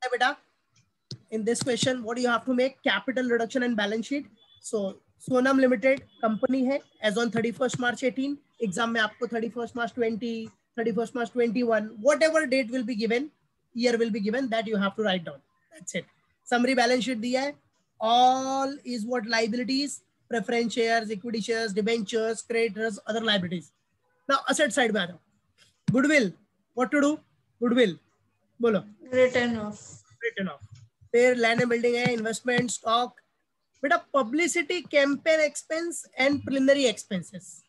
बेटा in this question what you have to make capital reduction and balance sheet. So Sonam Limited company है as on 31st March 18. Exam में आपको 31st March 20, 31st March 21, whatever date will be given, year will be given, that you have to write down. That's it. Summary balance sheet दिया है. All is what liabilities, preference shares, equity shares, debentures, creditors, other liabilities. Now asset side में आ जाओ. Goodwill, what to do? Goodwill बोलो. Written off. Written off. फिर land and building है, investment, stock. बेटा publicity campaign expense and preliminary expenses.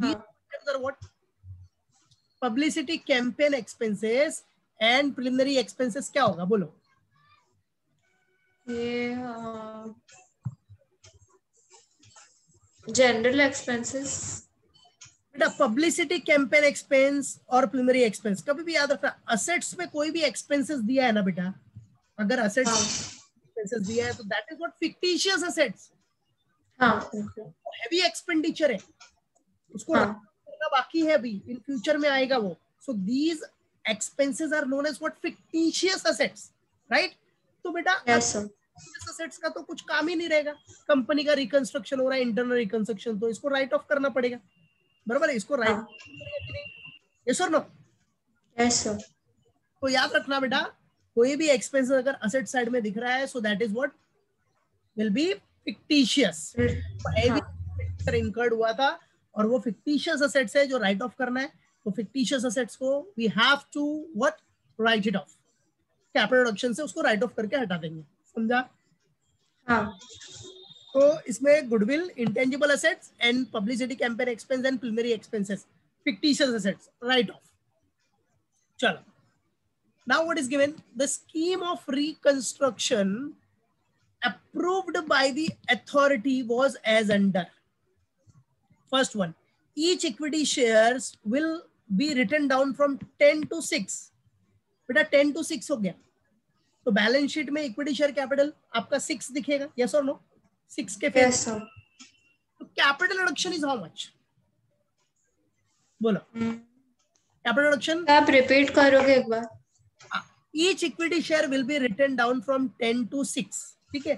What? Publicity campaign expenses and preliminary expenses क्या होगा बोलो? ये जनरल एक्सपेंसेस. बेटा पब्लिसिटी कैंपेन एक्सपेंस और प्रिलिमिनरी एक्सपेंस कभी भी याद रखना. असेट्स में कोई भी एक्सपेंसेस दिया है ना बेटा, अगर असेट्स एक्सपेंसेस दिया है तो that is what fictitious assets. Heavy expenditure है, उसको करना बाकी है अभी, इन फ्यूचर में आएगा वो. So these expenses are known as what fictitious assets, right? तो बेटा असेट्स का तो कुछ काम ही नहीं रहेगा. कंपनी का रिकंस्ट्रक्शन हो रहा है, इंटरनल रिकंस्ट्रक्शन, तो इसको राइट ऑफ करना पड़ेगा. बराबर है? इसको राइट करेगा कि नहीं? यस और नो? Yes sir. तो याद रखना बेटा, कोई भी एक्सपेंस अगर असेट साइड में दिख रहा है, सो that is what will B fictitious. Incurred हुआ था और वो फिक्टिशियस असेट्स है जो राइट ऑफ करना है. तो फिक्टिशियस असेट्स को we have to what write it off. Capital reduction से उसको राइट ऑफ करके हटा देंगे. समझा? हाँ. तो इसमें goodwill, intangible assets and publicity campaign expense and preliminary expenses, fictitious assets, right of. चलो. Now what is given? The scheme of reconstruction approved by the authority was as under. First one, each equity shares will be written down from 10 to 6. बेटा 10 to 6 हो गया, तो balance sheet में equity share capital आपका 6 दिखेगा. Yes और no? 6 के face. yes, तो capital reduction is how much बोलो? कैपिटल रिडक्शन आप रिपीट करोगे एक बार? Each equity share will be written down from 10 to 6. ठीक है?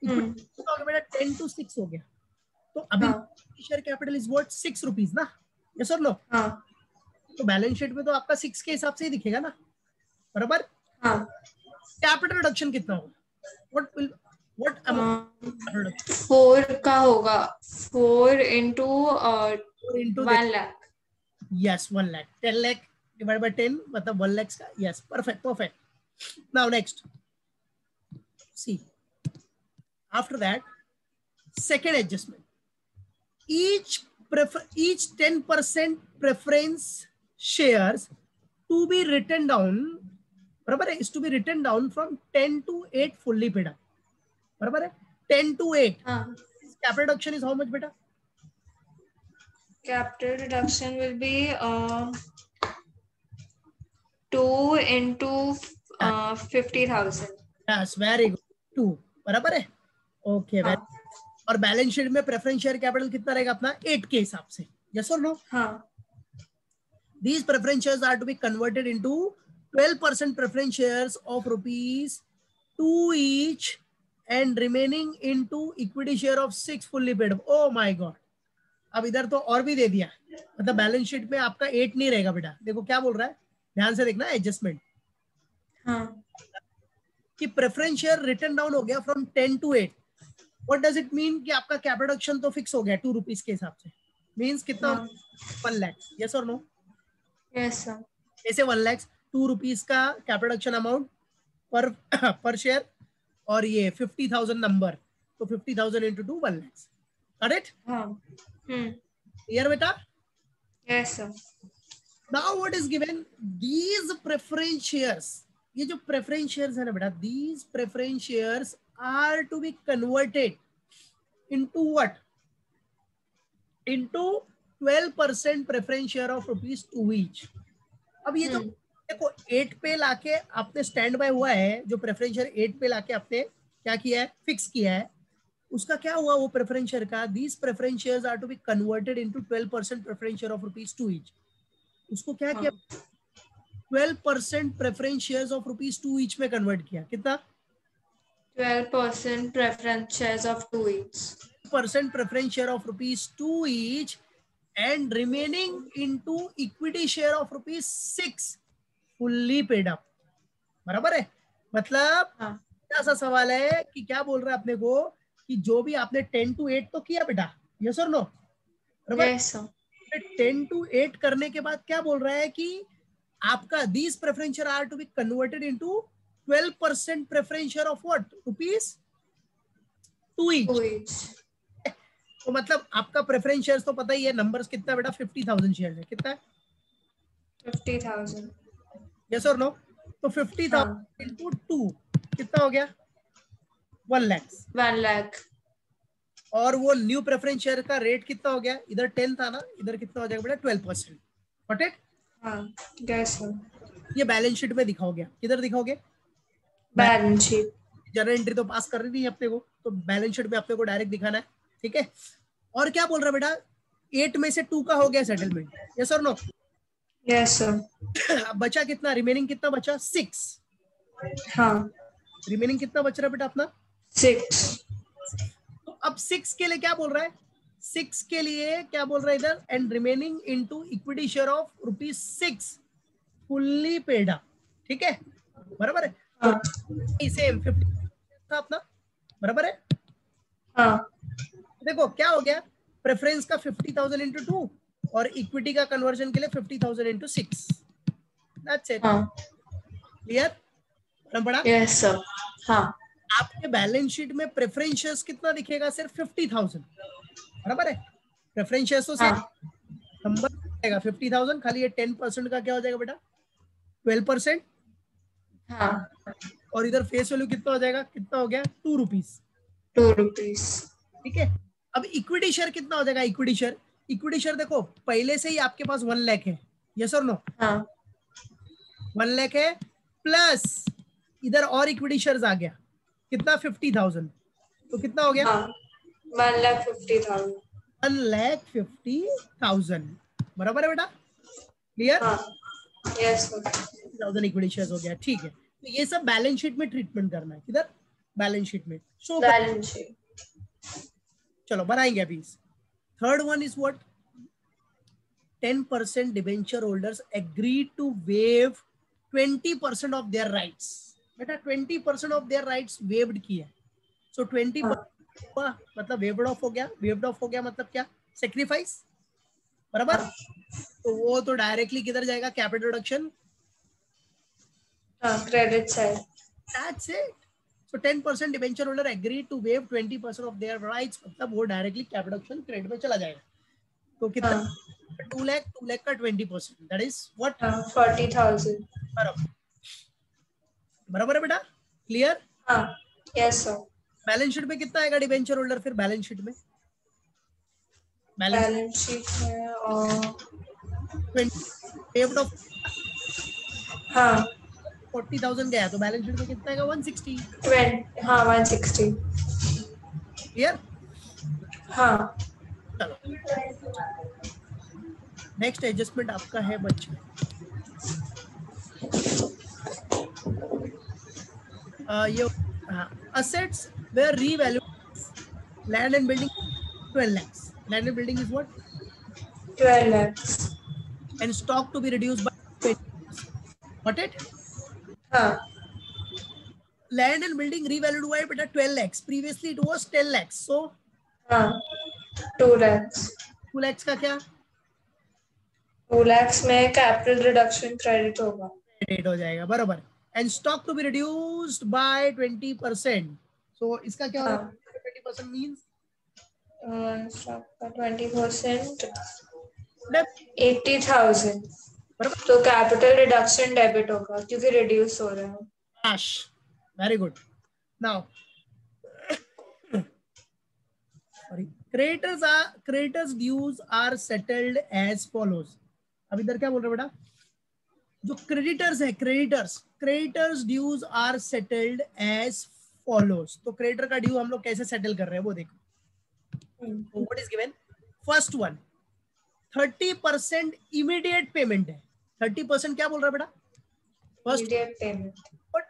बेटा 10 to 6 हो गया, तो अभी share capital is what 6 rupees ना. यस और नो? तो बैलेंस शीट में तो आपका 6 के हिसाब से ही दिखेगा ना. बराबर? कैपिटल रिडक्शन कितना होगा? What amount? 4 का होगा. 4 into 1 lakh. Yes 1 lakh. 10 lakh divided by 10 मतलब 1 lakhs का. yes, perfect. Now next, see, after that second adjustment, each 10% preference shares to be written down, बराबर है, is to be written down from 10 to 8 fully paid up. बराबर है? 10 to 8. capital reduction is how much बेटा? Capital reduction will be 2 into 50,000. Yes, very good. 2 बराबर है. Okay. और balance sheet में preference share capital कितना रहेगा अपना? 8 के हिसाब से. यस और नो? हाँ. These preference shares are to be converted into 12% preference shares of rupees 2 each and remaining into equity share of 6 fully paid. Oh my God. अब इधर तो और भी दे दिया, मतलब बैलेंस शीट में आपका 8 नहीं रहेगा बेटा. देखो क्या बोल रहा है, ध्यान से देखना एडजस्टमेंट. हाँ. कि प्रेफरेंस शेयर रिटर्न डाउन हो गया from 10 to 8. What does it mean? कि आपका कैपिटल रिडक्शन तो फिक्स हो गया 2 रुपीज के हिसाब से. मींस कितना? 1 लाख. यस और नो? Yes sir. ऐसे 1 लाख 2 रुपीज का कैपिटल रिडक्शन अमाउंट पर शेयर, और ये 50,000 नंबर, तो 50,000 into 2 1 lakhs. करेक्ट? हाँ. क्लियर बेटा? Yes sir. Now what is given? These preference shares, ये जो प्रेफरेंस शेयर्स है ना बेटा, these preference shares are to be converted into what? Into 12% preference share of ₹2 each. अब ये जो देखो 8 पे लाके आपने स्टैंड बाय हुआ है, जो प्रेफरेंस शेयर 8 पे लाके आपने क्या किया है? फिक्स किया है. उसका क्या हुआ वो प्रेफरेंस शेयर का? These preference shares are to be converted into 12% preference share of ₹2 each. उसको क्या किया? 12% प्रेफरेंस शेयर्स ऑफ ₹2 ईच में कन्वर्ट किया, कितना? 12% preference shares of 2 each. % preference share of ₹2 each and remaining into equity share of ₹6 fully paid up. बराबर है? मतलब हाँ. ऐसा सवाल है कि क्या बोल रहा है अपने को कि जो भी आपने 10 to 8 तो किया बेटा, यस और नो? Yes, sir. 10 to 8 करने के बाद क्या बोल रहा है कि आपका these preference share are to be converted into 12% preference share of what? ₹2 each. 2 each. तो मतलब आपका प्रेफरेंस शेयर्स तो पता ही है, नंबर्स कितना बेटा? 50,000 शेयर्स है, कितना है? 50,000. यस और नो? तो 50,000 इंटू 2 कितना हो गया? 1 लाख। 1 lakh. और वो न्यू प्रेफरेंस शेयर का रेट कितना हो गया? इधर 10 था ना, इधर कितना हो जाएगा बेटा? 12%। Got it? हाँ. Yes, sir. ये बैलेंस शीट में दिखाओगे, किधर दिखाओगे? Balance sheet. जर्नल एंट्री तो पास कर रही थी अपने को, तो बैलेंस शीट में अपने को डायरेक्ट दिखाना है, ठीक है? और क्या बोल रहा है बेटा? 8 में से 2 का हो गया सेटलमेंट, यस और नो? Yes, sir. अब बचा कितना? रिमेनिंग कितना बचा? 6। हाँ. रिमेनिंग कितना बच रहा है बेटा अपना? 6. तो अब 6 के लिए क्या बोल रहा है? 6 के लिए क्या बोल रहा है इधर? And remaining into equity share of ₹6 fully paid up, ठीक है? बराबर है? और सेम 50 था अपना, बराबर है? हाँ. देखो क्या हो गया, प्रेफरेंस का 50,000 इंटू 2 और इक्विटी का कन्वर्जन के लिए 50,000 इंटू 6। That's it. हाँ. क्लियर? पड़ा? Yes, sir. हाँ. आपके बैलेंस शीट में प्रेफरेंस शेयर्स कितना दिखेगा? सिर्फ 50,000, बराबर है? प्रेफरेंस शेयर्स तो हाँ. नंबर आएगा 50,000, खाली ये 10% का क्या हो जाएगा बेटा? 12%। हाँ. और इधर फेस वैल्यू कितना हो जाएगा? कितना हो गया? ₹2। 2 rupees. ठीक है? अब इक्विटी शेयर कितना हो जाएगा? इक्विटी शेयर देखो पहले से ही आपके पास 1 लाख है, यस और नो? हाँ. 1 लाख है प्लस इधर और इक्विटी शेयर्स आ गया, कितना? 50,000। तो कितना हो गया? हाँ. 1,50,000. 1,50,000, बराबर है बेटा? क्लियर? हाँ. Yes, sir. 50,000 इक्विटी शेयर्स हो गया, ठीक है? तो ये सब बैलेंस शीट में ट्रीटमेंट करना है, किधर? बैलेंस शीट में शो। Balance sheet. चलो बनाएंगे अभी। Third one is what? 10% debenture holders agree to waive 20% of their rights. बेटा 20% ऑफ देयर राइट्स वेव्ड किया, सो 20% मतलब वेव्ड ऑफ हो गया। वेव्ड ऑफ हो गया मतलब क्या? सेक्रीफाइस, बराबर? तो वो तो डायरेक्टली किधर जाएगा? Capital reduction. हाँ. Credit side. That's it. So 10% debenture holder agree to waive 20% of their rights, मतलब वो डायरेक्टली कैपिटल रिडक्शन क्रेडिट में चला जाएगा। तो कितना? 2 लाख का 20%, दैट इज व्हाट? 40,000. बराबर है बेटा? क्लियर? हाँ. Yes, sir. बैलेंस शीट में कितना आएगा डिबेंचर होल्डर? फिर बैलेंस शीट में बैलेंस शीट में वेव्ड ऑफ हाँ 40,000 गया, तो बैलेंस शीट में कितना आएगा? 160। 20 हाँ 160। क्लियर? हाँ चलो नेक्स्ट एडजस्टमेंट आपका है बच्चे, ये assets were revalued, land and building 12 lakhs, land and building is what? 12 lakhs, and stock to be reduced by 20%. Got it? हाँ Land and building revalued by beta 12 lakhs, previously it was 10 lakhs, so हाँ 2 lakhs, 2 lakhs का क्या 2 lakhs में capital reduction credit होगा, credit हो जाएगा, बराबर। and stock to be reduced by 20%, so इसका क्या होगा? 20% means 20% डेबिट, 80,000, बराबर। तो कैपिटल रिडक्शन डेबिट होगा क्योंकि रिड्यूस हो रहा है। cash, very good. Now sorry, creditors dues are settled as follows. अब इधर क्या बोल रहे बेटा? जो क्रेडिटर्स है, creditors dues are settled as follows. तो क्रेडिटर का ड्यू हम लोग कैसे सेटल कर रहे हैं वो देखो। What is given? First one 30% immediate payment है। 30% क्या बोल रहा है बेटा? First Immediate payment. But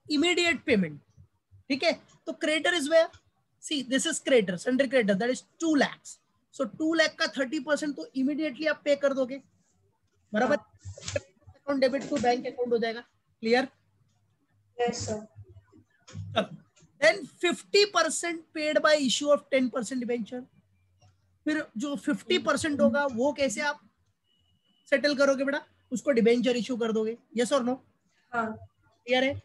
immediate payment, ठीक है। तो creditor is where, see this is creditor, sundry creditor, that is 2 lakh. So 2 lakh का 30% तो इमीडिएटली आप पे कर दोगे, बराबर। Account debit to bank account हो जाएगा, clear? Yes, sir. Then 50% paid by issue of 10% debenture. फिर जो 50% होगा वो कैसे आप सेटल करोगे बेटा? उसको डिबेंचर इश्यू कर दोगे, यस और नो? हाँ, क्लियर है?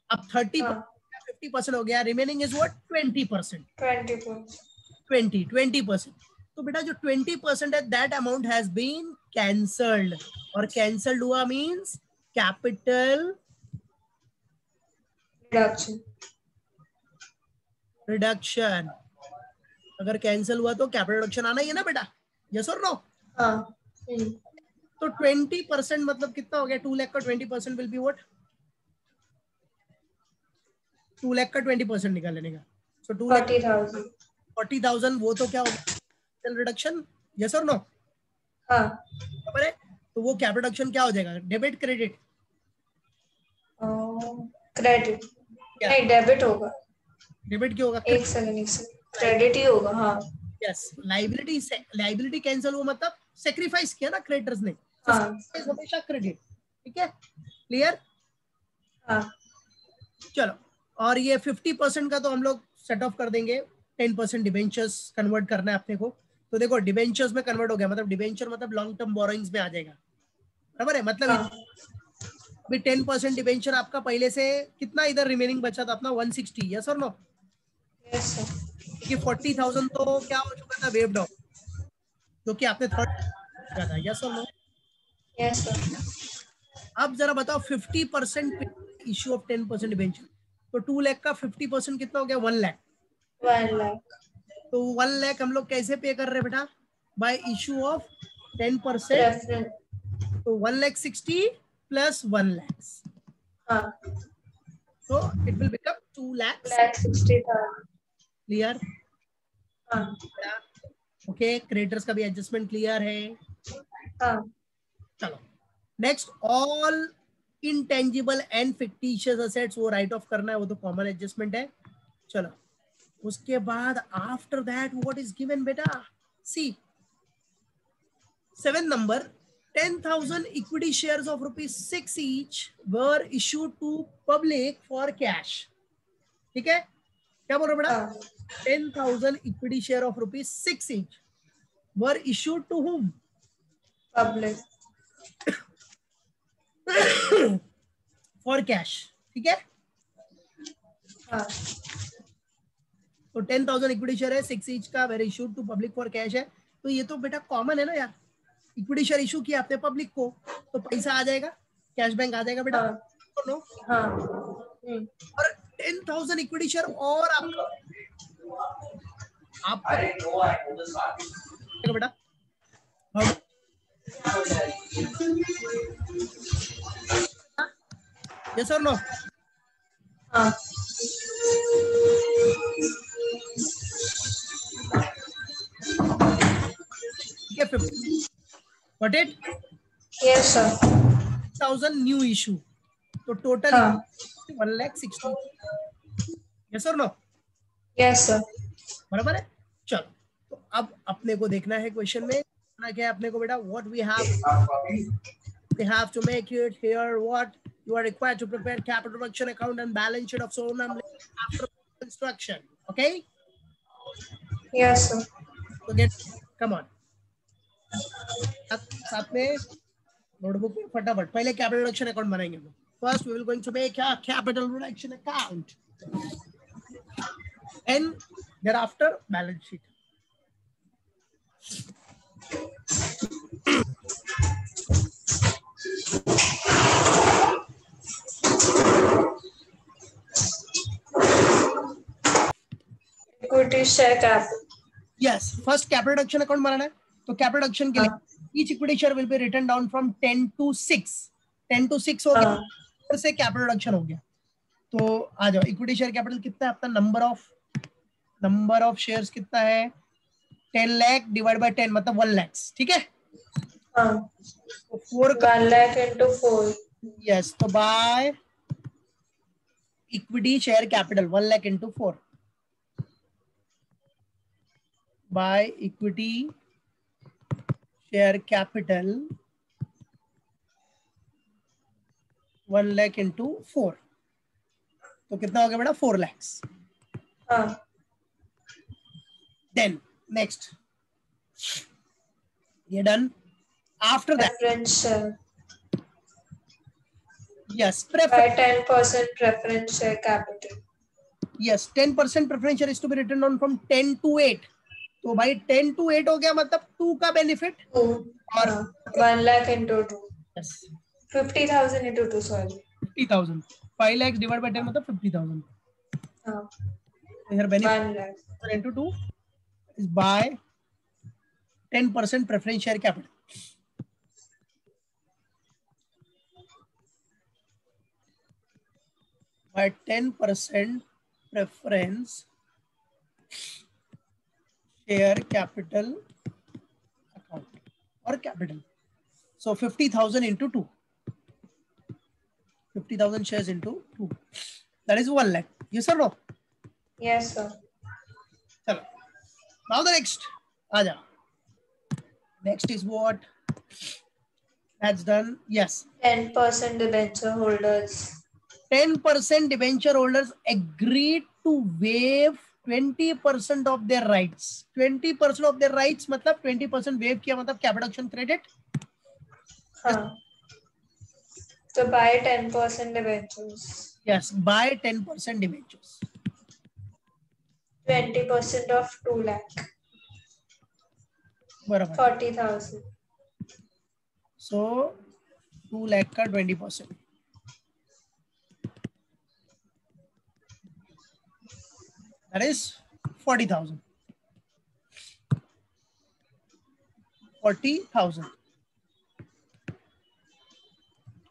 अब 30 हाँ, 50% हो गया, रिमेनिंग इज व्हाट? 20%। 20%. 20%। तो बेटा जो 20% है that amount has been cancelled, और कैंसल्ड हुआ मींस कैपिटल Reduction. रिडक्शन। अगर कैंसिल हुआ तो कैपिटल रिडक्शन आना ही है ना बेटा, यस और नो? हाँ. तो 20% मतलब कितना हो गया? 2 लाख का 20% विल बी व्हाट? 2 लाख का 20% निकाल लेने का, सो 2 लाख 40,000. 40,000, वो तो क्या हो गया? कैपिटल रिडक्शन, यस और नो? हाँ. बराबर है। तो वो कैपिटल रिडक्शन क्या हो जाएगा? Debit credit? क्रेडिट क्या नहीं, डेबिट होगा. डेबिट क्यों होगा? एक सेकंड, क्रेडिट ही होगा. हाँ. यस, लाइबिलिटी कैंसिल हुआ मतलब सेक्रीफाइस किया ना क्रेडिटर्स ने, तो हाँ. sacrifice हमेशा क्रेडिट, ठीक है, क्लियर? हाँ. चलो, और ये 50% का तो हम लोग सेट ऑफ कर देंगे, 10% डिबेंचर्स कन्वर्ट करना है अपने को। तो देखो डिबेंचर्स में कन्वर्ट हो गया, मतलब डिबेंचर मतलब लॉन्ग टर्म बोरोइंग्स में आ जाएगा, बराबर है। मतलब हाँ. अभी 10% डिबेंचर आपका पहले से कितना इधर रिमेनिंग बचा था अपना? 160, यस और नो? Yes sir. क्योंकि 40,000 तो क्या हो चुका था? वेव्ड ऑफ, जो कि आपने थर्ड था, यस और नो? Yes sir. अब जरा बताओ 50% इश्यू ऑफ 10% डिबेंचर, तो 2 लाख का 50% कितना हो गया? 1 लाख। 1 लाख. तो 1 लाख हम लोग कैसे पे कर रहे हैं बेटा? Bye issue of 10%, preference. तो 1,60,000 प्लस 1 लाख, हाँ. so it will become 2 lakhs. 2,60,000. Clear? हाँ. ओके, क्रेडिटर्स का भी एडजस्टमेंट क्लियर है। हाँ. चलो next, all intangible and fictitious assets वो राइट ऑफ करना है, वो तो कॉमन एडजस्टमेंट है। चलो उसके बाद after that what is given बेटा? सी 7 number, 10,000 equity shares of ₹6 each were issued to public for cash, ठीक है? क्या बोल रहे बेटा? हाँ. 10,000 equity share of ₹6 each were issued to whom? Public. For cash, ठीक है? हाँ. तो 10,000 इक्विटी शेयर है, 6 ईच का, were issued to public for cash है। तो ये तो बेटा कॉमन है ना यार, इक्विटी शेयर इशू किया आपने पब्लिक को, तो पैसा आ जाएगा, कैश बैंक आ जाएगा बेटा, हाँ. तो नो? हाँ. और 10,000 इक्विटी शेयर और आपका बेटा यस और नो? हाँ. ठीक है, 50 what it? Yes sir. 1000 new issue, तो टोटल हाँ. 1,60,000, यस और नो? Yes sir. बराबर है। चलो तो अब अपने को देखना है क्वेश्चन में क्या है अपने को बेटा? What we have to make it here, what you are required to prepare capital reduction account and balance sheet of Sonam after construction, okay? Yes sir. So get, come on, साथ में notebook में फटाफट पहले capital reduction account बनाएंगे। First we will going to make a capital reduction account and thereafter balance sheet. Equity share capital. Yes, first capital reduction account बनाना है, तो capital reduction के लिए each equity share will be written down from 10 to 6, 10 to 6 हो गया, फिर से capital reduction हो गया। तो आ जाओ, इक्विटी शेयर कैपिटल कितना है अपना? नंबर ऑफ शेयर्स कितना है? 10 लाख डिवाइड बाय 10 मतलब 1 लाख, ठीक है? हाँ. तो 4 1 लाख into 4. Yes, तो by equity share capital 1 lakh into 4. By equity share capital 1 lakh into 4. तो कितना हो गया बेटा? 4 lakhs. हाँ. Then next, ये done. After that, Preference share. yes, By 10% preference share capital. Yes, 10% preference share is to be written on from 10 to 8. तो भाई 10 to 8 हो गया, मतलब 2 का बेनिफिट 2. और 1 lakh into 2. yes, 50,000 into 2, sorry. 50,000. 5 lakhs divided by 10 मतलब 50,000. हाँ. So here benefit 1 lakh. into 2 is by 10% preference share capital. By 10% preference share capital account or capital. So 50,000 into 2. 50,000 shares into 2. That is 1 lakh. Yes or no? Yes, sir. Chalo. Now the next. Aja. Next is what? That's done. Yes. 10% debenture holders. 10% debenture holders agreed to waive 20% of their rights. 20% of their rights मतलब 20% waive किया मतलब capital action credit. हाँ. So buy 10% debentures. Yes, buy 10% debentures. 20% of 2 lakh. बराबर. 40,000. So 2 lakh का 20%. That is 40,000. 40,000.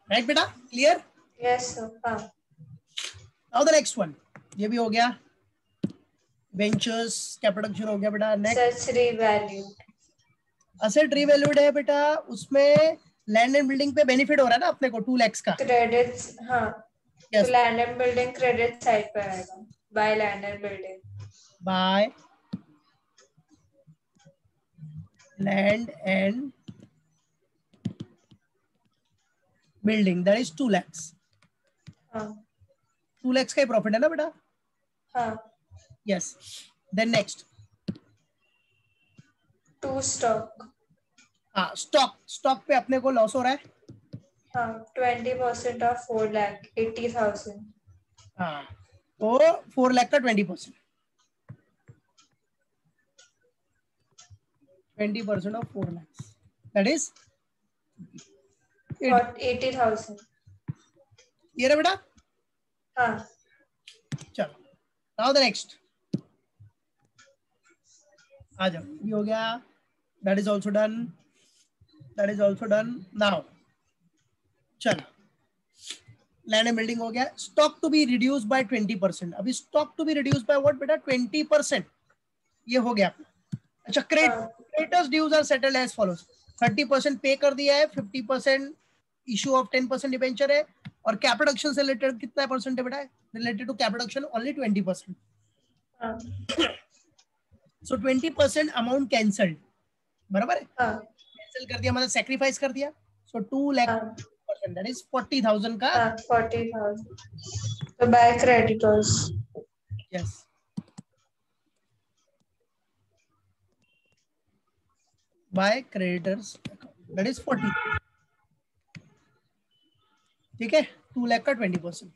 Right बेटा? Clear? Yes, sir. हाँ. Now the next one. ये भी हो गया. Ventures capital action हो गया बेटा. Next. Assets revalued. Asset revalued है बेटा. उसमें लैंड एंड बिल्डिंग पे बेनिफिट हो रहा है ना अपने को 2 lakhs का. Credits. हाँ. Yes. तो land and building credit side पे आएगा. By land and building. By land and building, that is 2 lakhs. हाँ. 2 lakhs का ही प्रॉफिट है ना बेटा? हाँ. Yes. Then next. To stock. हाँ, स्टॉक पे अपने को लॉस हो रहा है. हाँ. 20% of 4 lakh. 80,000. हाँ, तो 4 लाख का 20%. 20% of 4 lakhs. That is 80,000. ये रहा बेटा. हाँ. चलो. Now the next. आ जाओ. ये हो गया. That is also done. That is also done. Now. चलो. लैंड एंड बिल्डिंग हो गया. Stock to be reduce by 20%. अभी stock to be reduce by what बेटा? 20%. ये हो गया. अच्छा, creditors dues are settled as follows. 30% पे कर दिया है. 50% इशू ऑफ 10% डिबेंचर है. और कैपिटल एक्शन से रिलेटेड कितना परसेंट है बेटा? Related to capital action only 20%. So 20% amount cancelled. बराबर है. कैंसिल कर दिया मतलब सेक्रीफाइस कर दिया. सो 2 लाख दैट इज 40,000 का. 40,000. तो by creditors. Yes. By creditors that is 40. ठीक है. 2 लाख का 20%.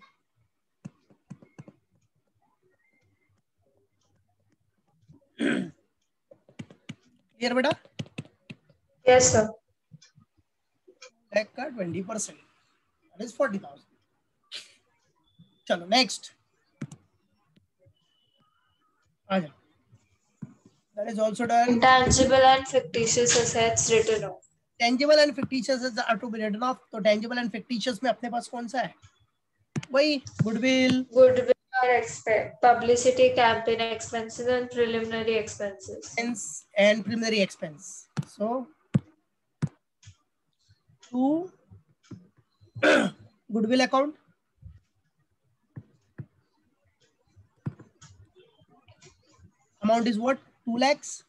क्लियर बेटा? Yes sir. लाख का 20% दैट इज 40,000. चलो नेक्स्ट आ जाओ. That is also done. Intangible and fictitious assets written off. Tangible and fictitious assets are to be written off. तो tangible and fictitious में अपने पास कौन सा है? वही goodwill. Goodwill or publicity campaign expenses and preliminary expenses. And preliminary expense. So Goodwill account. Amount is what? 2 lakhs.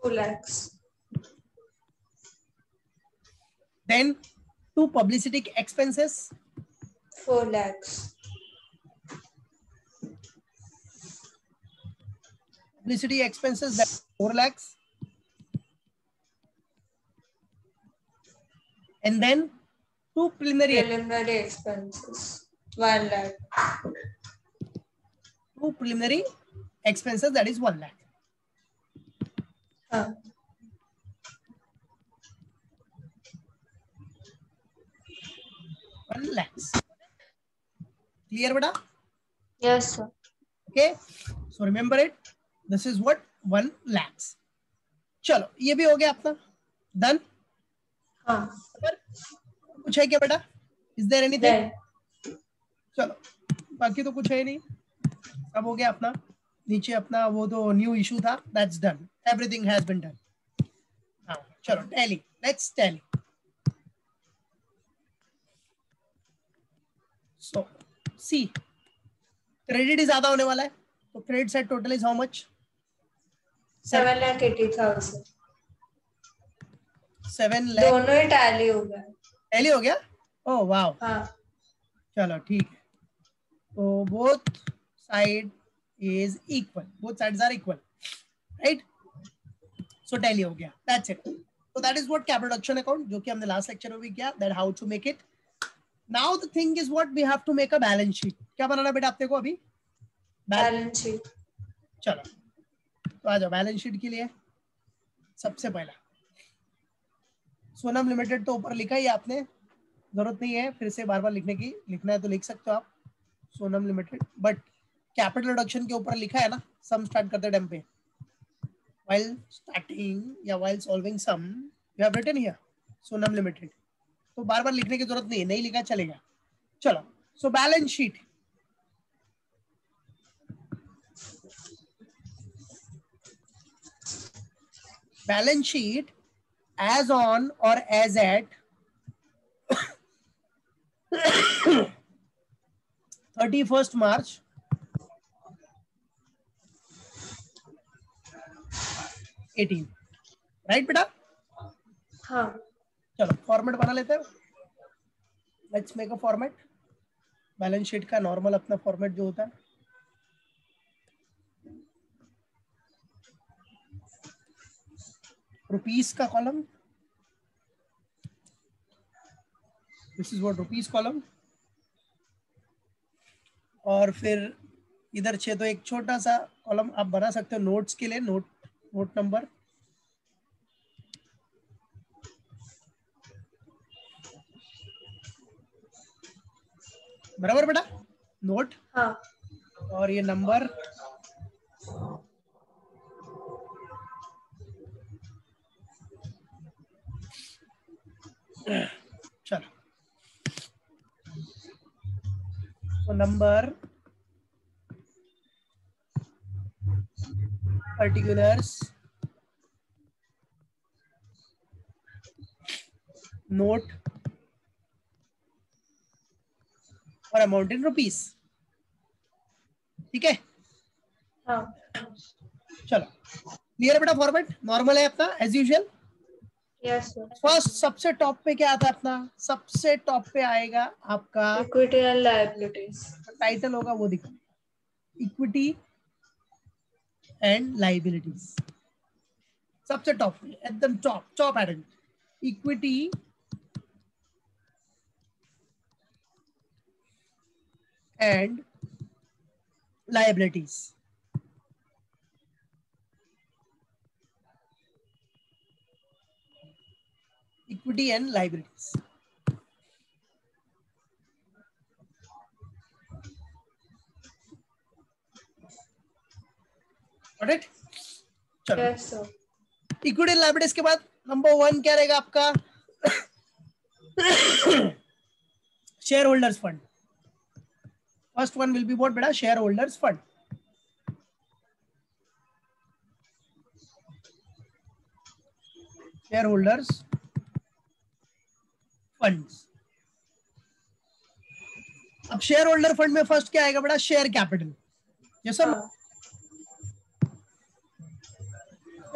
2 lakhs. Then 2 publicity expenses. 4 lakhs. Publicity expenses, that 4 lakhs. And then 2 preliminary expenses, 1 lakh. 2 preliminary expenses, that is 1 lakh. 1 lakhs. Clear, beta? Yes, sir. Okay. So remember it. This is what? 1 lakhs. चलो ये भी हो गया अपना. Done. हाँ. कुछ है क्या बेटा? Is there anything? चलो बाकी तो कुछ है नहीं. अब हो गया अपना. नीचे अपना वो तो न्यू इशू था. That's done. Everything has been done. हाँ चलो tally. Let's tally. So see, credit is ज्यादा होने वाला है. तो credit side total is how much? 7,80,000. 7 lakh. दोनों ही टैली हो गया. टैली हो गया? Oh wow. हाँ. चलो ठीक है. तो both side is equal. Both sides are equal, right? So tally हो गया. That's it. So that is what capital reduction account, जो कि हमने last lecture में भी किया. That how to make it. Now the thing is what we have to make a balance sheet. क्या बनाना बेटा आपने को अभी? Balance sheet. चलो तो आ जाओ बैलेंस शीट के लिए. सबसे पहला सोनम लिमिटेड तो ऊपर लिखा ही आपने, जरूरत नहीं है फिर से बार बार लिखने की. लिखना है तो लिख सकते हो आप Sonam limited, but capital reduction के ऊपर लिखा है ना. सम स्टार्ट करते टाइम पे while starting या while solving sum you have written here Sonam limited. तो बार बार लिखने की जरूरत नहीं है, नहीं लिखा चलेगा. चलो so balance sheet. Balance sheet as on or as at 31st March 18. Right बेटा? हाँ. चलो फॉर्मेट बना लेते हैं. Let's make a format. Balance sheet का नॉर्मल अपना फॉर्मेट जो होता है. रुपीस का column. This is what rupees column. और फिर इधर छे तो एक छोटा सा कॉलम आप बना सकते हो नोट्स के लिए. Note number. बराबर बेटा? नोट. हाँ. और ये नंबर. चलो तो नंबर, पर्टिकुलर्स, नोट और अमाउंट इन रुपीस. ठीक है? हाँ. चलो क्लियर बेटा? फॉर्मेट नॉर्मल है अपना as usual. Yes sir. First सबसे टॉप पे क्या आता है अपना? सबसे टॉप पे आएगा आपका इक्विटी एंड लायबिलिटीज. टाइटल होगा वो दिखा. Equity and liabilities. सबसे टॉप पे एकदम टॉप एडेंट. Equity and liabilities. Equity and liabilities. Got it? चलो. Yes sir. Equity and liabilities के बाद नंबर 1 क्या रहेगा आपका? Shareholders fund. First one will be what बेटा? Shareholders fund. Shareholders funds. अब शेयर होल्डर फंड में first क्या आएगा बेटा? Share capital. Yes sir,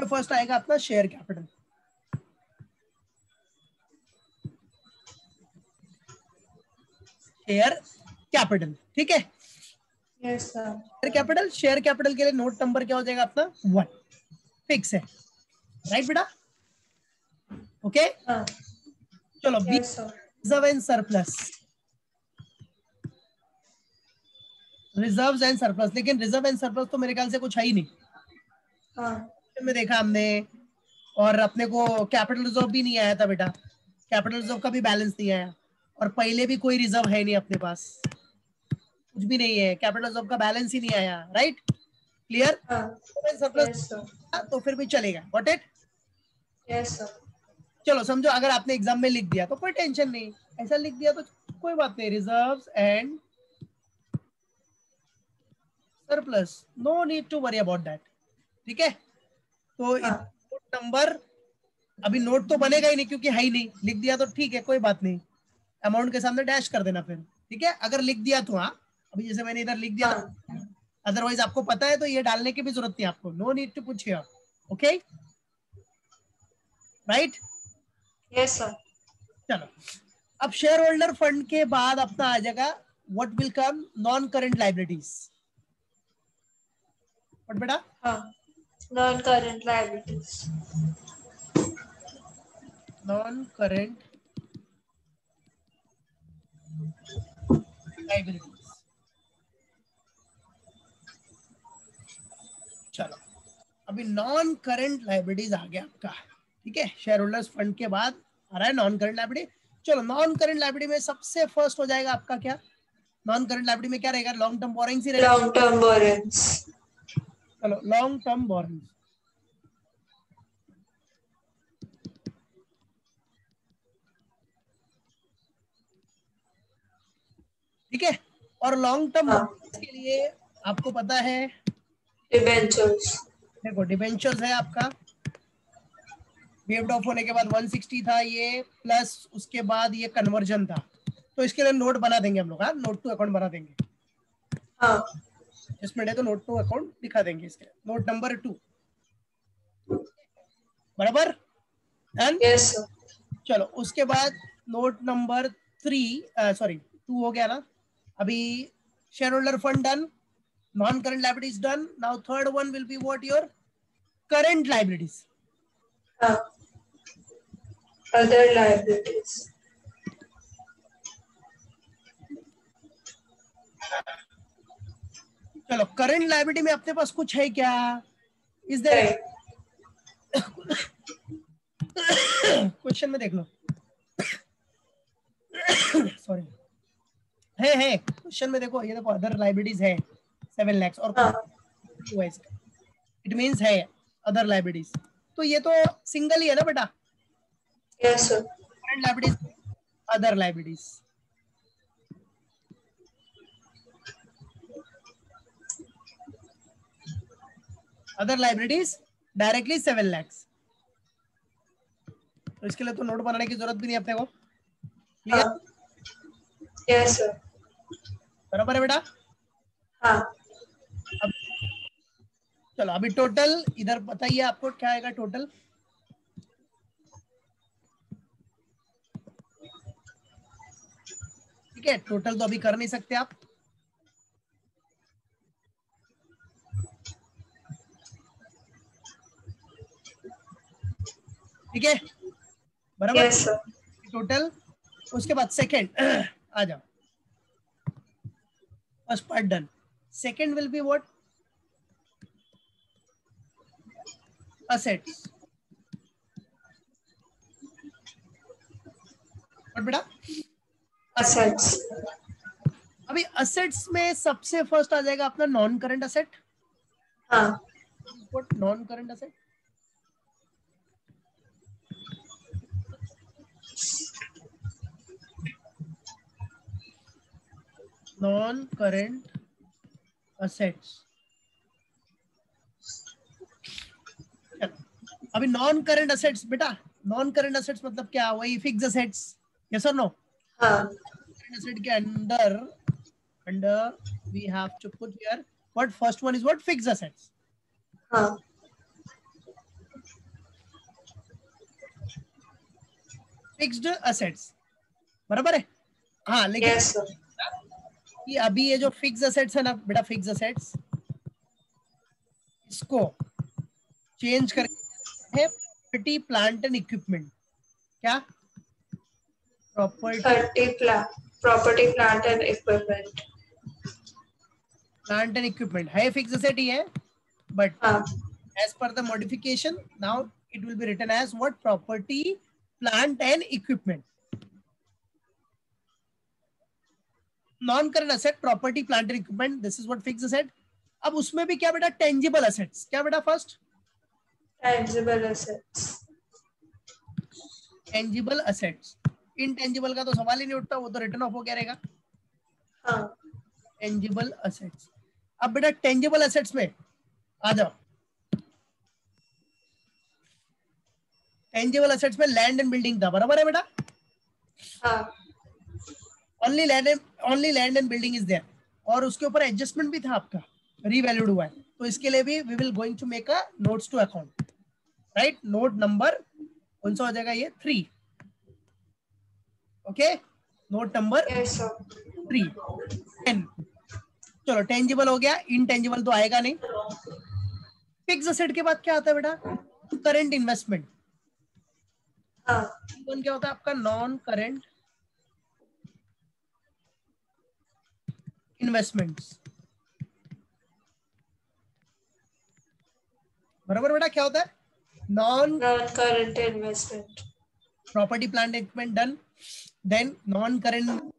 first आएगा अपना शेयर कैपिटल। शेयर कैपिटल, ठीक है। Yes sir. Share capital, share capital के लिए नोट नंबर क्या हो जाएगा अपना? 1 फिक्स है, राइट बेटा? ओके चलो, B reserve and surplus. Reserves and surplus, लेकिन रिजर्व एंड सरप्लस तो मेरे ख्याल से कुछ है ही नहीं। में देखा हमने, और अपने को कैपिटल रिजर्व भी नहीं आया था बेटा, कैपिटल रिजर्व का भी बैलेंस नहीं आया, और पहले भी कोई रिजर्व है नहीं अपने पास, कुछ भी नहीं है, कैपिटल रिजर्व का बैलेंस ही नहीं आया, राइट? क्लियर? सरप्लस तो फिर भी चलेगा, गॉट इट? Yes sir. चलो समझो, अगर आपने एग्जाम में लिख दिया तो कोई टेंशन नहीं, ऐसा लिख दिया तो कोई बात नहीं, reserves and surplus, no need to worry about that, ठीक है? तो नोट नंबर, अभी नोट तो बनेगा ही नहीं क्योंकि है ही नहीं, लिख दिया तो ठीक है, कोई बात नहीं, अमाउंट के सामने डैश कर देना फिर, ठीक है? अगर लिख दिया तो हाँ, अभी जैसे मैंने इधर लिख दिया था, अदरवाइज आपको पता है तो ये डालने की भी जरूरत नहीं आपको, no need to put here, okay right? Yes sir. चलो, अब शेयर होल्डर फंड के बाद अपना आ जाएगा what will come? Non current liabilities. What बेटा? Non current liabilities. Non current liabilities. चलो, अभी नॉन करंट लाइबिलिटीज आ गया आपका, ठीक है? शेयर होल्डर्स फंड के बाद आ रहा है नॉन करंट लाइबिलिटी। चलो, नॉन करंट लाइबिलिटी में सबसे फर्स्ट हो जाएगा आपका क्या? नॉन करंट लाइबिलिटी में क्या रहेगा? लॉन्ग टर्म बोरिंग्स ही रहेगा। Long term borrowings. चलो, लॉन्ग टर्म बोरिंग्स, ठीक है? और लॉन्ग टर्म के लिए आपको पता है डिबेंचर्स। देखो, डिबेंचर्स है आपका, वेव्ड ऑफ होने के बाद 160 था ये, प्लस उसके बाद ये कन्वर्जन था, तो इसके लिए नोट बना देंगे हम लोग, हाँ, नोट टू अकाउंट बना देंगे। इसमें तो नोट टू अकाउंट दिखा देंगे, इसके नोट नंबर 2, बराबर? डन? Yes sir. चलो, उसके बाद नोट नंबर 3, सॉरी 2 हो गया ना अभी। Share holder fund done, non current liabilities done, now third one will be what? Your current liabilities. Other liabilities. चलो, करंट लायबिलिटी में अपने पास कुछ है क्या? Is there? क्वेश्चन में देख लो, सॉरी, है क्वेश्चन में देखो, ये देखो, अदर लायबिलिटीज है 7 lakhs और इट मींस है अदर लायबिलिटीज, तो ये तो सिंगल ही है ना बेटा? Yes sir. Current liabilities, other liabilities, other liabilities directly 7 lakhs, तो इसके लिए तो नोट बनाने की जरूरत भी नहीं अपने को, क्लियर? Yes sir. बराबर है बेटा? अब चलो, अभी टोटल इधर बताइए आपको क्या आएगा टोटल? ठीक है, टोटल तो अभी कर नहीं सकते आप, ठीक है, बराबर? Yes sir. टोटल, उसके बाद सेकंड आ जाओ, first part done, second will be what? Assets. और बेटा असेट्स। अभी असेट्स में सबसे फर्स्ट आ जाएगा अपना non current asset. What non current asset? Non current assets, अभी नॉन करंट असेट्स बेटा, नॉन करंट असेट्स मतलब क्या? वही फिक्स असेट्स, यस और नो? करंट असेट के अंदर under we have to put here what first one is what fixed assets. हाँ. Fixed assets बराबर है. हाँ लेकिन Yes sir. कि अभी ये जो फिक्स असेट्स है ना बेटा, फिक्स असेट्स इसको चेंज करके है प्रॉपर्टी प्लांट एंड इक्विपमेंट. क्या property Property, plant and equipment. Plant and equipment है फिक्स असेट ही है, बट हाँ. as per the modification now it will be written as what property plant and equipment. Non current asset property plant and equipment, this is what fixed asset. अब उसमें भी क्या बेटा tangible assets. क्या बेटा first Tangible assets. Tangible assets. Intangible का तो सवाल ही नहीं उठता, वो तो रिटर्न ऑफ हो गया रहेगा. हाँ. Tangible assets. अब बेटा टेंजिबल असेट्स में आ जाओ. टेंजिबल असेट्स में लैंड एंड बिल्डिंग था बराबर है बेटा. हाँ. Only land and building is there, और उसके ऊपर एडजस्टमेंट भी था आपका, रीवैल्यूड हुआ है. तो इसके लिए भी we will going to make a notes to account. Right, note number कौन सा हो जाएगा ये 3. Okay, note number Yes sir. 3. 10. चलो टेंजिबल हो गया, इनटेंजिबल तो आएगा नहीं. फिक्स असेट के बाद क्या आता है बेटा, करंट इन्वेस्टमेंट. हाँ. क्या होता है आपका नॉन करंट इन्वेस्टमेंट्स. बराबर बेटा, क्या होता है non Non-current investment. Property plant equipment done, then non current.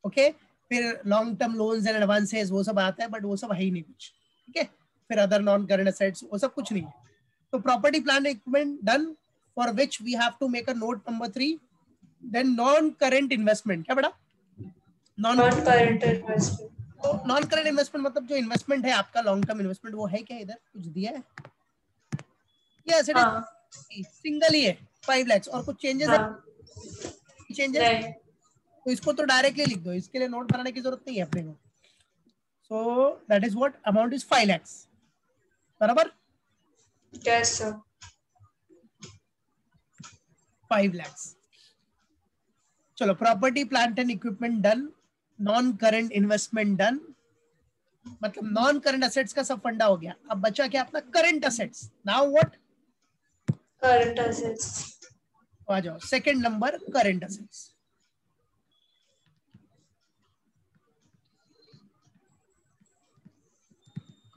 Okay, फिर long term loans and advances वो सब आता है, बट वो सब है ही नहीं कुछ. ठीक है, फिर अदर नॉन करंट असेट्स वो सब कुछ नहीं है. तो property plant equipment done, for which we have to make a note number 3. Then non current investment. क्या बेटा Non-current investment. तो नॉन करंट इन्वेस्टमेंट मतलब जो इन्वेस्टमेंट है आपका लॉन्ग टर्म इन्वेस्टमेंट, वो है क्या इधर कुछ दिया है? यस इट हाँ. इज सिंगल ही है 5 lakhs, और कुछ चेंजेस है? हाँ. चेंजेस नहीं. तो इसको तो डायरेक्टली लिख दो, इसके लिए नोट बनाने की जरूरत नहीं है अपने को. So that is what amount is 5 lakhs. बराबर, Yes sir. 5 lakhs. चलो, property plant and equipment done, non current investment done, मतलब नॉन करंट असेट्स का सब फंडा हो गया. अब बचा क्या अपना current assets. Now what, Current assets. आ जाओ second number current assets.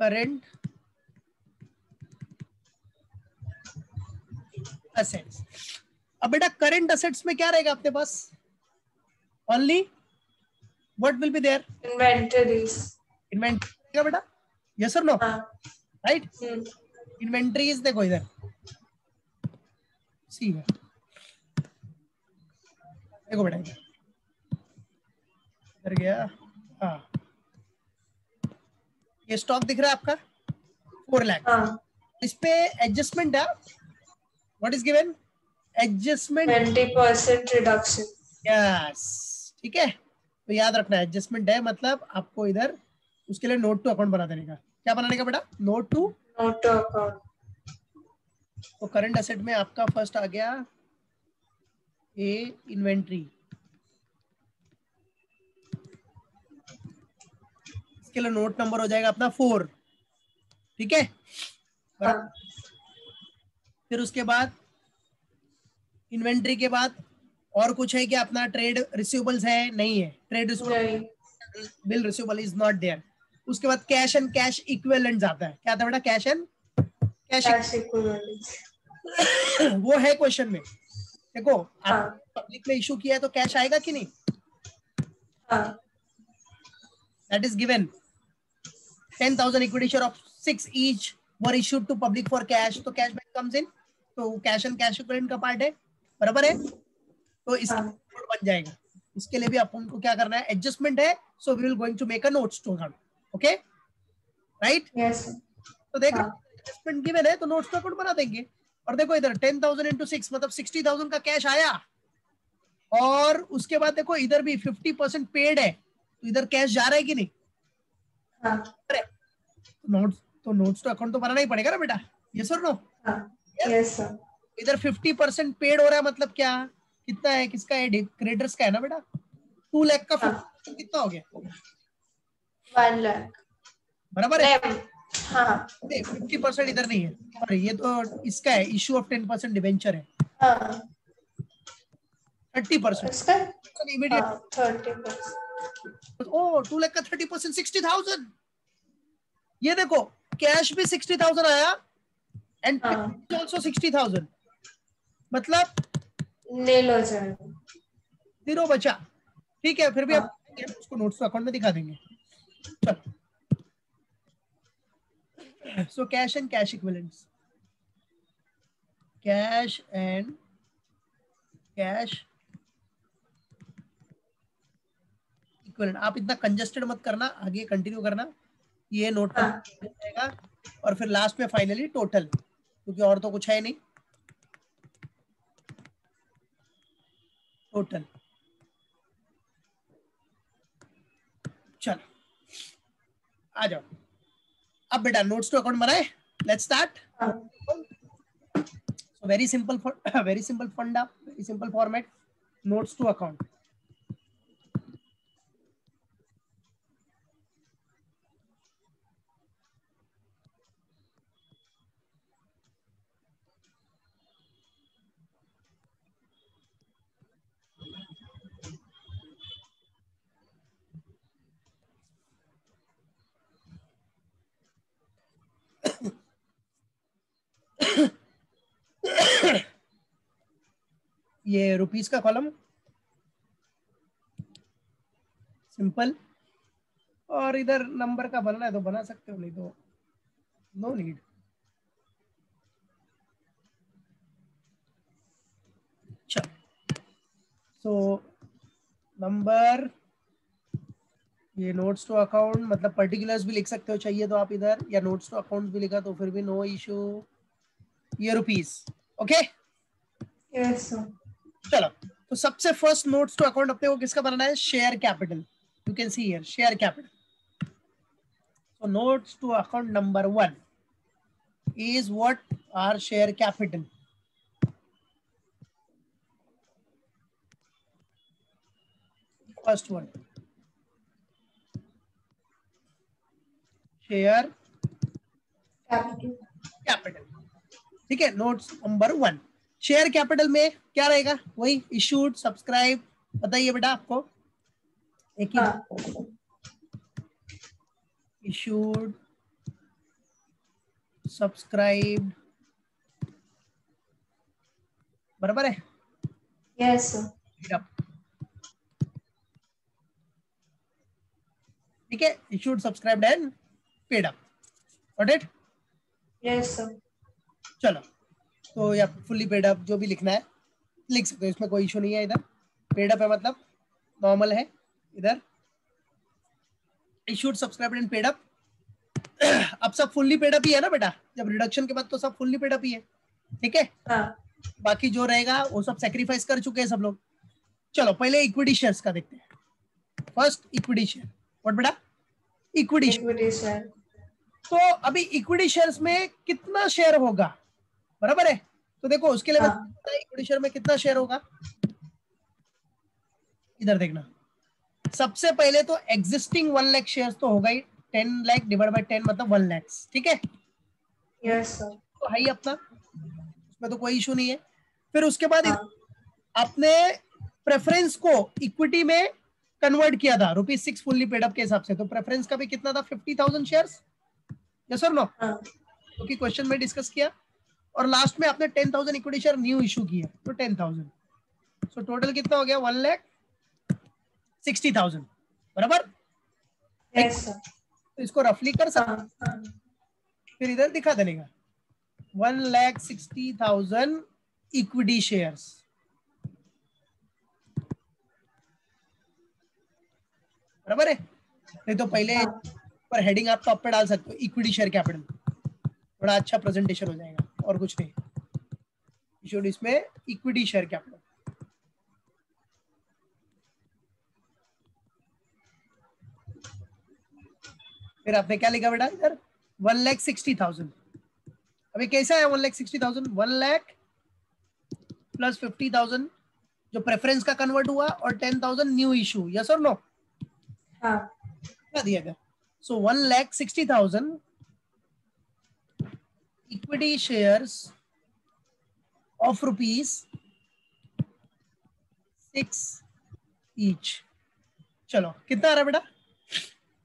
Current assets. अब बेटा करंट असेट्स में क्या रहेगा अपने पास, only what will be there, Inventories. Inventory बेटा. यस और नो, हाँ. राइट. Hmm. इन्वेंटरीज देखो इधर, सी है देखो बेटा, इधर गया. हाँ, ये स्टॉक दिख रहा है आपका 4 लाख. हाँ. इस पे एडजस्टमेंट है. What is given, adjustment. 20% reduction. Yes, ठीक है. तो याद रखना एडजस्टमेंट है मतलब आपको इधर उसके लिए नोट टू अकाउंट बना देने का. क्या बनाने का बेटा, note to. Note to account. तो करंट एसेट में आपका फर्स्ट आ गया ए इन्वेंट्री, इसके लिए नोट नंबर हो जाएगा अपना 4. ठीक है. हाँ. फिर उसके बाद इन्वेंट्री के बाद और कुछ है क्या अपना, ट्रेड रिसीवेबल्स है? नहीं है, ट्रेड नहीं. Bill receivable is not there. उसके बाद कैश एंड कैश इक्विवेलेंट आता है. क्या आता है बेटा, cash and cash. Cash equivalents. वो है क्वेश्चन में. देखो आप हाँ. पब्लिक में इशू किया है तो कैश आएगा कि नहीं, हाँ. that is given. 10,000 equity share of 6 each were issued to public for cash, तो कैश बैंक comes in, तो कैश एंड कैश इक्विवेलेंट का पार्ट है. बराबर है, तो इसका नोट बन जाएगा. इसके लिए भी अपन को क्या करना है, एडजस्टमेंट है, so we will going to make a notes to account. Okay, right. Yes. तो देख हाँ. एडजस्टमेंट गिवन है तो नोट्स टू अकाउंट बना देंगे. और देखो इधर 10,000 into 6 मतलब 60,000 का कैश आया, और उसके बाद देखो इधर भी 50% पेड है, तो इधर कैश जा रहा है कि नहीं? हाँ. नोट्स टू अकाउंट तो बनाना ही पड़ेगा ना बेटा, यस और नो? हाँ. Yes sir. इधर 50% पेड हो रहा है, मतलब क्या कितना है, किसका है? क्रेडिटर्स का है ना बेटा। 2 लाख का 50% कितना हो गया? 1 लाख. बराबर है? नहीं. हाँ. 50% इधर नहीं है, अरे ये तो इसका है, इशू ऑफ 10% डिवेंचर है। हाँ. 30% इसका. इमीडिएट। हाँ. 30%. ओ 2 लाख का 30% 60,000। ये देखो कैश भी 60,000 आया एंड ऑल्सो 60,000, मतलब नील हो जाएगा. 0 बचा। ठीक है, फिर भी हाँ. हम उसको नोट्स अकाउंट में दिखा देंगे। चलो, so cash and cash equivalents, cash and cash equivalent. आप इतना कंजेस्टेड मत करना, आगे कंटिन्यू करना, ये नोट हाँ. जाएगा और फिर लास्ट में फाइनली टोटल, क्योंकि और तो कुछ है नहीं, टोटल। चलो आ जाओ, अब बेटा नोट्स टू अकाउंट बनाए, लेट्स स्टार्ट। हाँ. So very simple for very simple funda, very simple format, notes to account. ये रुपीस का कॉलम सिंपल, और इधर नंबर का बनना है तो बना सकते हो, नहीं तो नो नीड। चलो, सो नंबर, ये नोट्स टू अकाउंट मतलब पर्टिकुलर्स भी लिख सकते हो चाहिए तो आप इधर, या नोट्स टू अकाउंट भी लिखा तो फिर भी नो इशू। ये रुपीस, ओके। Yes sir. चलो, तो सबसे फर्स्ट नोट्स टू अकाउंट अपने को किसका बनाना है? Share capital. You can see here share capital. So notes to account number 1 is what? Our share capital. First one, share capital. ठीक है, नोट्स नंबर 1 शेयर कैपिटल में क्या रहेगा? वही इशूड, सब्सक्राइब, बताइए बेटा आपको एक ही। इशूड, सब्सक्राइब, बराबर है? Yes sir. ठीक है, issued, subscribed and paid up, got it? Yes sir. चलो, तो या फुल्ली पेड अप जो भी लिखना है लिख सकते हो, इसमें कोई इशू नहीं है। इधर पेड अप है मतलब नॉर्मल है, इधर issued, subscribed and paid up. अब सब फुल्ली पेड अप ही है ना बेटा, जब रिडक्शन के बाद तो सब फुल्ली पेड अप ही है, ठीक है? हाँ. बाकी जो रहेगा वो सब सेक्रीफाइस कर चुके हैं सब लोग। चलो पहले इक्विटी शेयर्स का देखते हैं। फर्स्ट इक्विटी शेयर, व्हाट बेटा? Equity share. Equity share. तो अभी इक्विटी शेयर्स में कितना शेयर होगा, बराबर है? तो देखो उसके लिए इक्विटी शेयर में कितना शेयर होगा, इधर देखना। सबसे पहले तो एग्जिस्टिंग 1 लाख शेयर्स तो होगा ही, 10 लाख डिवाइड बाय 10 मतलब 1 लाख, ठीक है? Yes sir. तो है ही अपना, उसमें तो कोई इशू नहीं है। फिर उसके बाद हाँ. आपने प्रेफरेंस को इक्विटी में कन्वर्ट किया था ₹6 फुल्ली पेड अप के हिसाब से, तो प्रेफरेंस का भी कितना था? 50,000 शेयर्स, यस और नो? क्योंकि क्वेश्चन में डिस्कस किया। और लास्ट में आपने 10,000 इक्विटी शेयर न्यू इशू किया, तो 10,000, सो टोटल कितना हो गया? 1,60,000, बराबर? Yes sir. तो इसको रफली कर सकते, फिर इधर दिखा देने का 1,60,000 इक्विटी शेयर्स, बराबर है? नहीं तो पहले पर हेडिंग आप टॉप पे डाल सकते हो, इक्विटी शेयर कैपिटल, थोड़ा अच्छा प्रेजेंटेशन हो जाएगा, और कुछ नहीं। इशूड इसमें इक्विटी शेयर कैपिटल। फिर आपने क्या लिखा बेटा इधर 1,60,000। अभी कैसा है 1,60,000? 1,00,000 प्लस 50,000 जो प्रेफरेंस का कन्वर्ट हुआ और 10,000 न्यू इशू, यस और नो? हाँ। क्या दिया गया? सो 1,60,000 इक्विटी शेयर्स ऑफ ₹6 ईच। चलो कितना आ रहा है बेटा?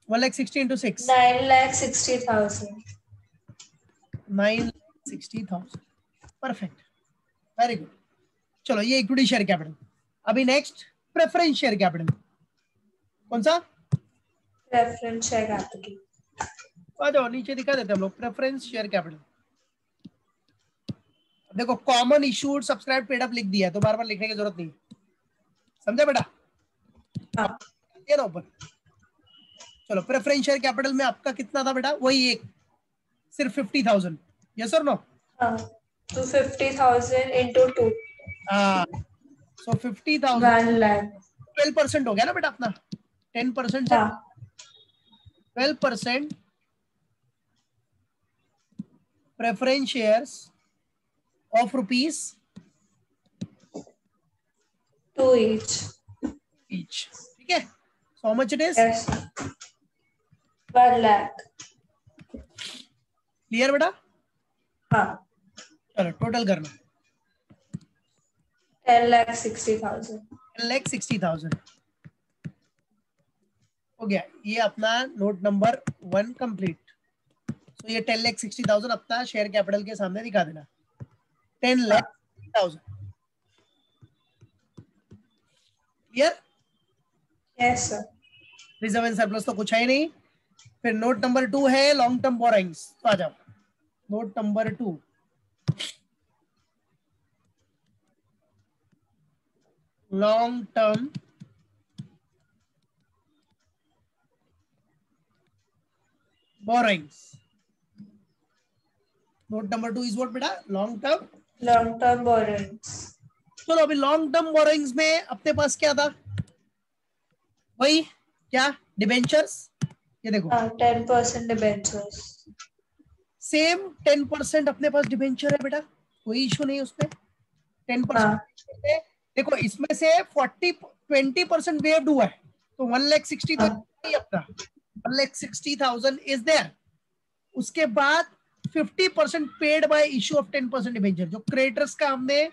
1,60,000 इंटू 6, 9,60,000। 9,60,000। Perfect, very good. चलो ये इक्विटी शेयर कैपिटल। अभी नेक्स्ट प्रेफरेंस शेयर कैपिटल। कौन सा? Preference share capital. आ जाओ नीचे दिखा देते हम लोग प्रेफरेंस शेयर कैपिटल। देखो common issued subscribe paid up लिख दिया है तो बार बार लिखने की जरूरत नहीं, समझा बेटा? हाँ। ये ना ऊपर। चलो प्रेफरेंस शेयर कैपिटल में आपका कितना था बेटा? वही एक, सिर्फ 50,000, यस और नो? हाँ, तो 50,000 into 2, हाँ, सो 50,000 1,00,000। 12% हो गया ना बेटा अपना। 10% से हाँ। 12% preference shares of ₹2 each। Each, ठीक है? So how much it is? Yes, 1,00,000। Clear बेटा? हाँ। चलो टोटल करना। 10,60,000। 10,60,000 हो गया। ये अपना नोट नंबर 1 कंप्लीट। तो ये 10,60,000 अपना शेयर कैपिटल के सामने दिखा देना। 10,60,000 clear? Yes sir। Reserve and surplus तो कुछ है ही नहीं। फिर नोट नंबर 2 है लॉन्ग टर्म बोरोइंग्स। तो आ जाओ note number 2, long term borrowings. Note number 2 is what बेटा? Long term. Long term borrowings। चलो अभी लॉन्ग टर्म बोरोइंग्स में अपने पास क्या था? वही क्या? डिबेंचर्स। ये देखो 10% debentures। सेम 10% अपने पास डिबेंचर है बेटा, कोई इशू नहीं उसमें। 10% देखो इसमें से 20% वेव्ड हुआ है तो 1,60,000 तो नहीं अपना, 1,60,000 इज देयर। उसके बाद 50% paid bye issue of 10% debenture. जो क्रेडिटर्स का हमने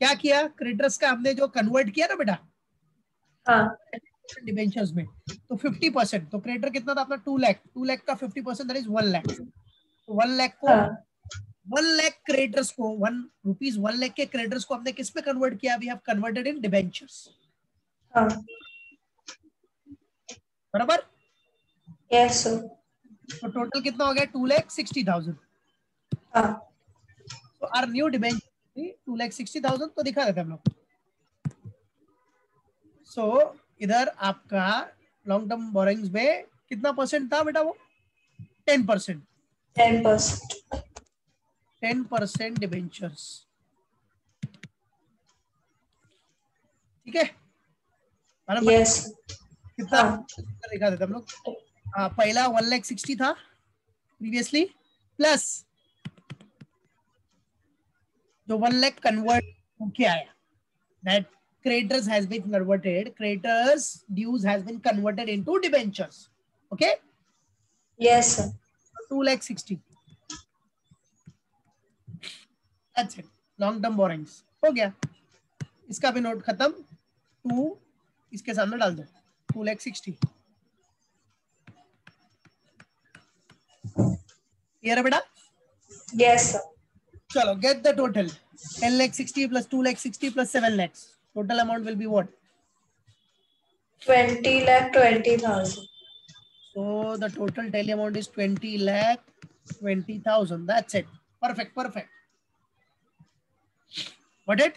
क्या किया? क्रेडिटर्स का हमने जो कन्वर्ट किया ना बेटा डिबेंचर्स में, तो 50%, तो क्रेडिटर कितना था अपना? 2,00,000। 2,00,000 का 50% दैट इज 1,00,000। तो 1,00,000 को 1,00,000 क्रेडिटर्स को ₹1,00,000 के क्रेडिटर्स को हमने किस पे कन्वर्ट किया? We have converted in debentures. बराबर? Yes sir. तो टोटल कितना हो गया? 2,60,000। तो आर न्यू डिबेंचर 2,60,000 तो दिखा देते हम लोग। सो इधर आपका लॉन्ग टर्म बोरोइंग्स में कितना परसेंट था बेटा? वो 10%। 10%। 10% डिबेंचर्स, ठीक है? यस। कितना दिखा देते हम लोग। पहला 1,60,000 था प्रीवियसली, प्लस जो 1,00,000 कन्वर्ट होके आया, that creditors has been converted, creditors dues has been converted into debentures. Okay? Yes sir। 2,60,000, that's it. Long term borrowings हो गया। इसका भी नोट खत्म। 2 इसके सामने डाल दो, 2,60,000। क्लियर है बेटा? Yes sir. चलो get the total. 10,60,000 plus 2,60,000 plus 7,00,000, total amount will be what? 20,20,000। So the total daily amount is 20,20,000. That's it. Perfect, perfect. Got it?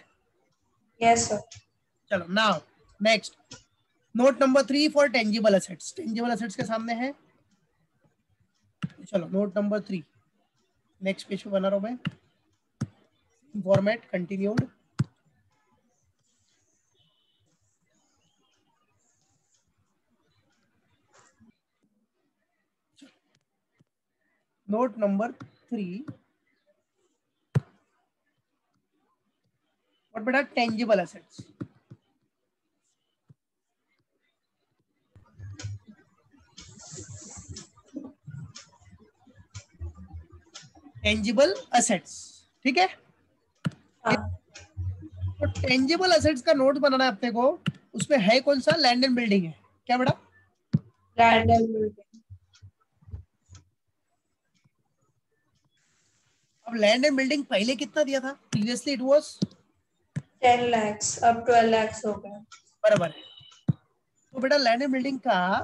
Yes sir। चलो now next note number 3 for tangible assets. Tangible assets के सामने है। चलो note number 3 next page पे बना रहा हूं मैं। Format continued. Note number 3, what बेटा? Tangible assets. टेंजिबल एसेट्स, ठीक है। हाँ, तो टेंजिबल एसेट्स का नोट बनाना है अपने को। उसमें है कौन सा? लैंड एंड बिल्डिंग है क्या बेटा? Land and building. अब लैंड एंड बिल्डिंग पहले कितना दिया था? प्रीवियसली इट वाज 10 lakhs, अब 12 lakhs हो गया। बराबर है। तो बेटा लैंड एंड बिल्डिंग का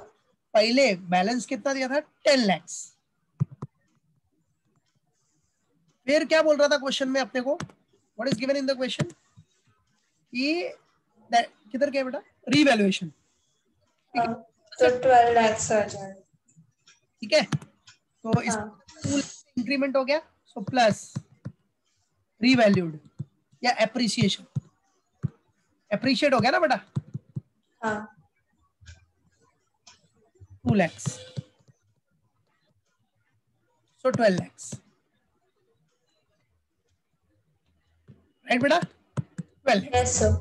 पहले बैलेंस कितना दिया था? 10 lakhs। फिर क्या बोल रहा था क्वेश्चन में अपने को? What is given in the question? कि किधर गया बेटा? रीवैल्यूएशन, ठीक हाँ, है। तो 12 lakhs आ जाए। ठीक है, तो इस हाँ, 2 इंक्रीमेंट हो गया, सो प्लस रीवैल्यूड या एप्रिसिएशन, एप्रिशिएट हो गया ना बेटा? हाँ, 2 lakhs, सो 12 lakhs, राइट बेटा? 12 lakhs yes sir,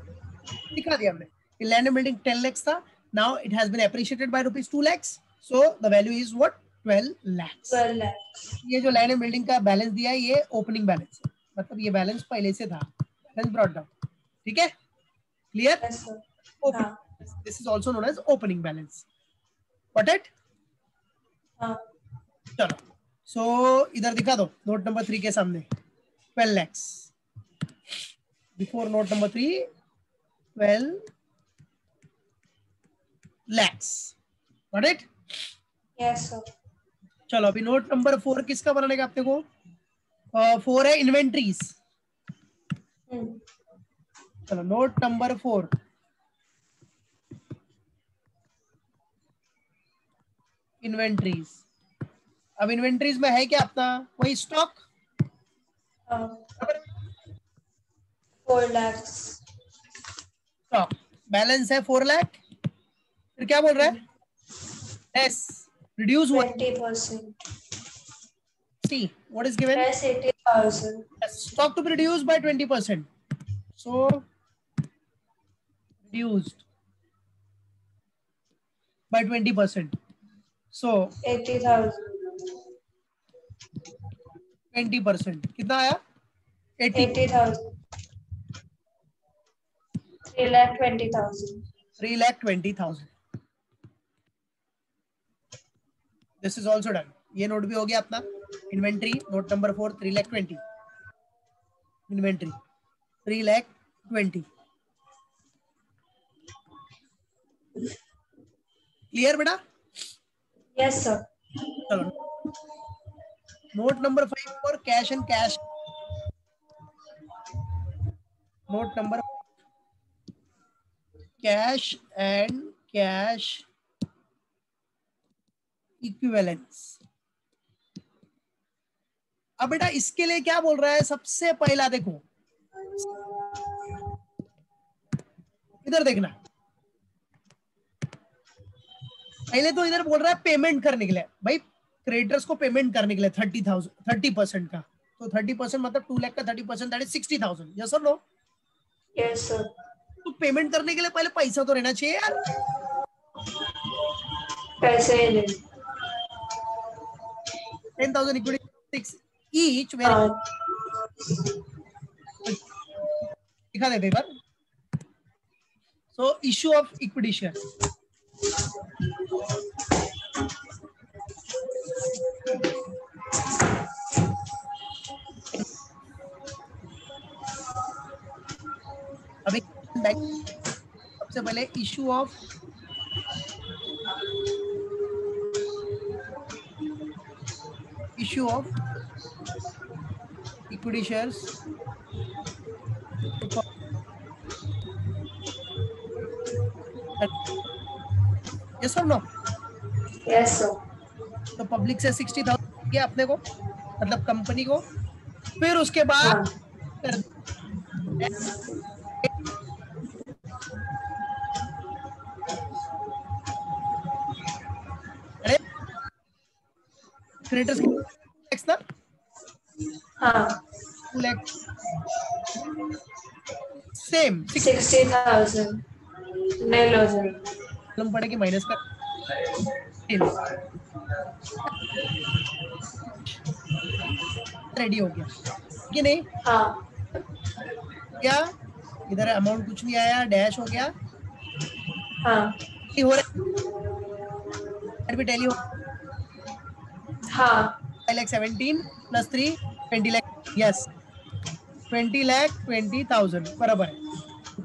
दिखा दिया हमने कि लैंड एंड बिल्डिंग 10 lakhs था, now it has been appreciated by rupees 2 lakhs, so the value is what? 12 lakhs। 12 lakhs, ये जो लैंड एंड बिल्डिंग का बैलेंस दिया है ये ओपनिंग बैलेंस है, मतलब ये बैलेंस पहले से था, बैलेंस ब्रॉट डाउन। ठीक है, क्लियर? yes sir, हाँ, opening, this is also known as opening balance, got it? हाँ, चलो, सो इधर दिखा दो नोट नंबर 3 के सामने 12 lakhs, before note number 3 12 lakhs, got it? yes sir, चलो अभी नोट नंबर 4 किसका बनाने का अपने को? 4 है इन्वेंट्रीज। चलो नोट नंबर 4, इन्वेंट्रीज। अब इन्वेंट्रीज में है क्या अपना? वही स्टॉक, हाँ, 4 lakhs, स्टॉक बैलेंस है 4 लाख। फिर क्या बोल रहा है? लेस रिड्यूस हुआ, 20%, see what is given? less 80,000, stock to be reduced by 20%, so reduced by 20%, so 80,000, 20% कितना आया? 80, 80,000, 3,20,000, 3,20,000। दिस इज ऑल्सो डन, ये नोट भी हो गया अपना। Inventory note number 4 3,20,000, inventory 3,20,000, clear बेटा? yes sir, चलो note number 5 for cash and cash, note number cash and cash equivalence. अब बेटा इसके लिए क्या बोल रहा है? सबसे पहला देखो, इधर देखना, पहले तो इधर बोल रहा है पेमेंट करने के लिए, भाई क्रेडिटर्स को पेमेंट करने के लिए 30% का, तो 30% मतलब 2 लाख का 30% दैट इज 60,000, यस और नो? yes sir, तो पेमेंट करने के लिए पहले पैसा तो रहना चाहिए यार। पैसे ही नहीं। 10,000 इक्विटी 6 ईच, वेरी हाँ, दिखा दे paper. So issue of equity share, अभी सबसे पहले issue of equity shares, yes और नो? yes sir, तो पब्लिक से 60,000 दिया अपने को, मतलब कंपनी को, फिर उसके बाद हाँ, कर क्रेडिटर्स lakhs ना? हाँ 2 lakh सेम 60,000 नहीं लो जाए मालूम पड़े कि माइनस कर रेडी हो गया कि नहीं? हाँ क्या इधर अमाउंट कुछ नहीं आया, डैश हो गया, हाँ हो रहा है भी टैली हो हाँ 5 lakh 17 plus 3 20 lakh yes 20 lakh 20,000 बराबर है.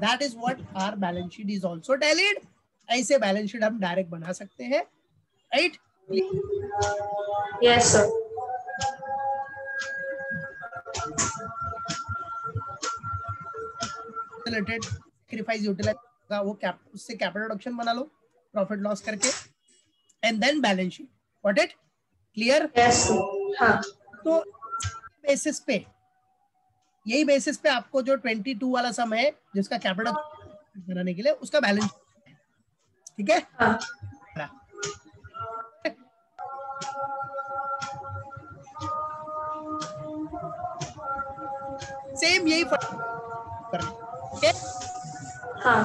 That is what our balance sheet is also tallied. ऐसे बैलेंस शीट हम डायरेक्ट बना सकते हैं, right? Yes sir related sacrifice utilize का वो उससे कैपिटल रिडक्शन बना लो प्रॉफिट लॉस करके and then balance sheet. Got it? Clear? Yes हाँ तो बेसिस पे, यही बेसिस पे आपको जो 22 वाला सम है जिसका कैपिटल बनाने के लिए उसका बैलेंस, ठीक है? हाँ सेम यही करना, ठीक है? हाँ